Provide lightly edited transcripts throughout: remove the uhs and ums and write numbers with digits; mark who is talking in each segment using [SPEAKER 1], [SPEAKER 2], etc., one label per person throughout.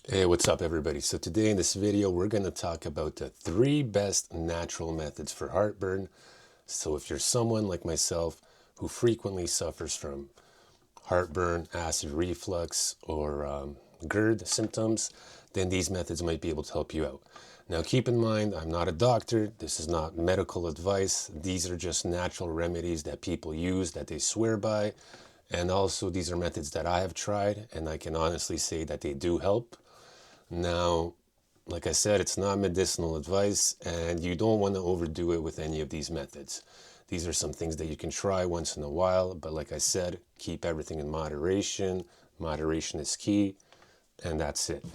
[SPEAKER 1] Hey, what's up everybody? So today in this video, we're going to talk about the 3 best natural methods for heartburn. So if you're someone like myself who frequently suffers from heartburn, acid reflux, or GERD symptoms, then these methods might be able to help you out. Now keep in mind, I'm not a doctor. This is not medical advice. These are just natural remedies that people use that they swear by. And also these are methods that I have tried and I can honestly say that they do help. Now, like I said, it's not medicinal advice, and you don't want to overdo it with any of these methods. These are some things that you can try once in a while, but like I said, keep everything in moderation. Moderation is key, and that's it.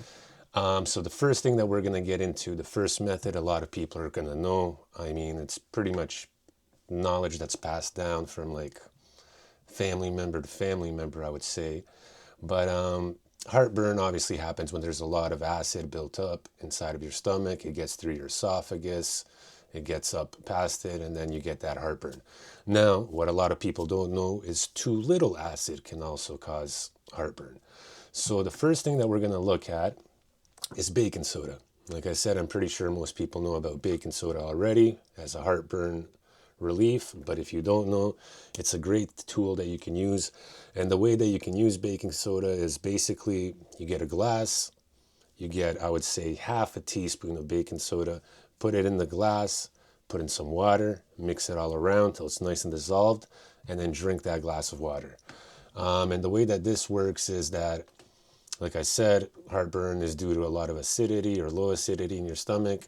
[SPEAKER 1] So the first thing that we're going to get into, the first method, a lot of people are going to know. I mean, it's pretty much knowledge that's passed down from like family member to family member, I would say. But heartburn obviously happens when there's a lot of acid built up inside of your stomach. It gets through your esophagus, it gets up past it, and then you get that heartburn. Now, what a lot of people don't know is too little acid can also cause heartburn. So the first thing that we're going to look at is baking soda. Like I said, I'm pretty sure most people know about baking soda already as a heartburn relief, but if you don't know, it's a great tool that you can use. And the way that you can use baking soda is basically you get a glass, you get, I would say, half a teaspoon of baking soda, put it in the glass, put in some water, mix it all around till it's nice and dissolved, and then drink that glass of water. And the way that this works is that, like I said, heartburn is due to a lot of acidity or low acidity in your stomach.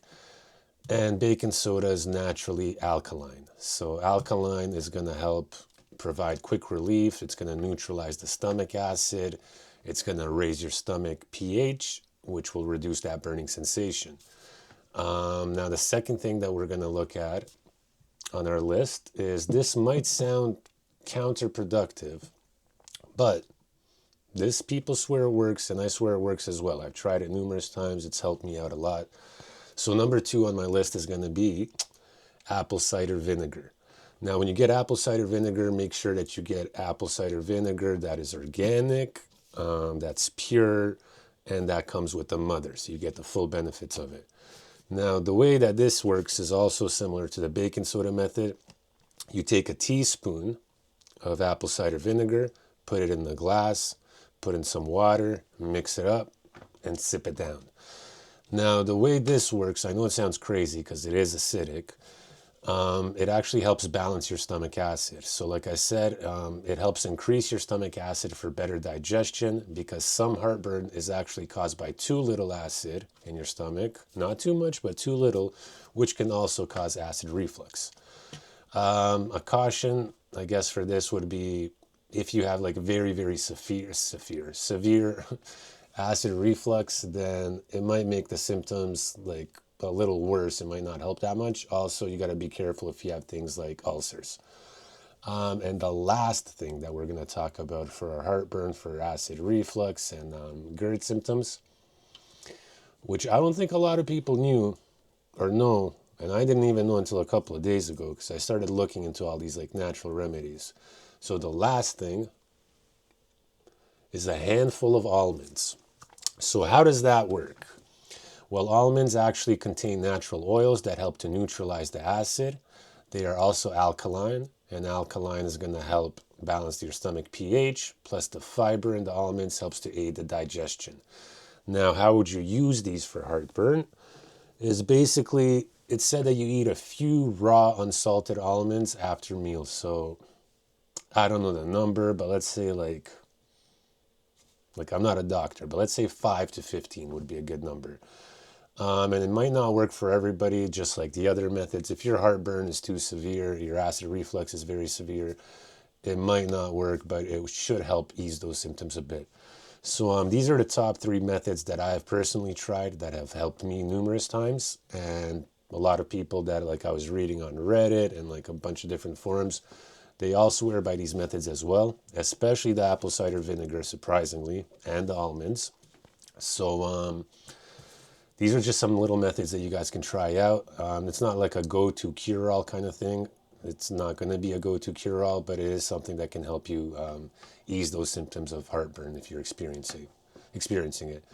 [SPEAKER 1] And baking soda is naturally alkaline. So alkaline is going to help provide quick relief. It's going to neutralize the stomach acid. It's going to raise your stomach pH, which will reduce that burning sensation. Now, the second thing that we're going to look at on our list is this might sound counterproductive, but this people swear it works, and I swear it works as well. I've tried it numerous times. It's helped me out a lot. So number 2 on my list is going to be apple cider vinegar. Now, when you get apple cider vinegar, make sure that you get apple cider vinegar that is organic, that's pure, and that comes with the mother, so you get the full benefits of it. Now, the way that this works is also similar to the baking soda method. You take a teaspoon of apple cider vinegar, put it in the glass, put in some water, mix it up, and sip it down. Now, the way this works, I know it sounds crazy because it is acidic. It actually helps balance your stomach acid. So like I said, it helps increase your stomach acid for better digestion, because some heartburn is actually caused by too little acid in your stomach. Not too much, but too little, which can also cause acid reflux. A caution, I guess, for this would be if you have like very, very severe acid reflux, then it might make the symptoms like a little worse. It might not help that much. Also, you got to be careful if you have things like ulcers. And the last thing that we're going to talk about for our heartburn, for acid reflux and GERD symptoms, which I don't think a lot of people knew or know, and I didn't even know until a couple of days ago because I started looking into all these like natural remedies. So the last thing is a handful of almonds. So how does that work? Well, almonds actually contain natural oils that help to neutralize the acid. They are also alkaline, and alkaline is going to help balance your stomach pH, plus the fiber in the almonds helps to aid the digestion. Now, how would you use these for heartburn? Is basically, it's said that you eat a few raw unsalted almonds after meals. So I don't know the number, but let's say like I'm not a doctor, but let's say 5 to 15 would be a good number. And it might not work for everybody, just like the other methods. If your heartburn is too severe, your acid reflux is very severe, it might not work, but it should help ease those symptoms a bit. So these are the top 3 methods that I have personally tried that have helped me numerous times. And a lot of people that like I was reading on Reddit and like a bunch of different forums, they all swear by these methods as well, especially the apple cider vinegar, surprisingly, and the almonds. So these are just some little methods that you guys can try out. It's not like a go-to cure-all kind of thing. It's not going to be a go-to cure-all, but it is something that can help you ease those symptoms of heartburn if you're experiencing it.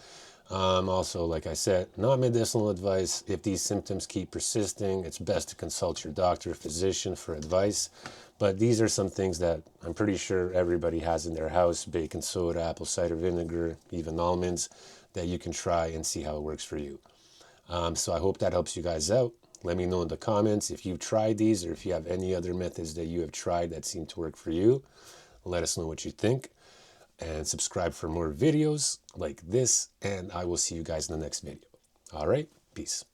[SPEAKER 1] Also, like I said, not medicinal advice. If these symptoms keep persisting, it's best to consult your doctor or physician for advice. But these are some things that I'm pretty sure everybody has in their house: baking soda, apple cider vinegar, even almonds, that you can try and see how it works for you. So I hope that helps you guys out. Let me know in the comments if you've tried these or if you have any other methods that you have tried that seem to work for you. Let us know what you think. And subscribe for more videos like this, and I will see you guys in the next video. All right, peace.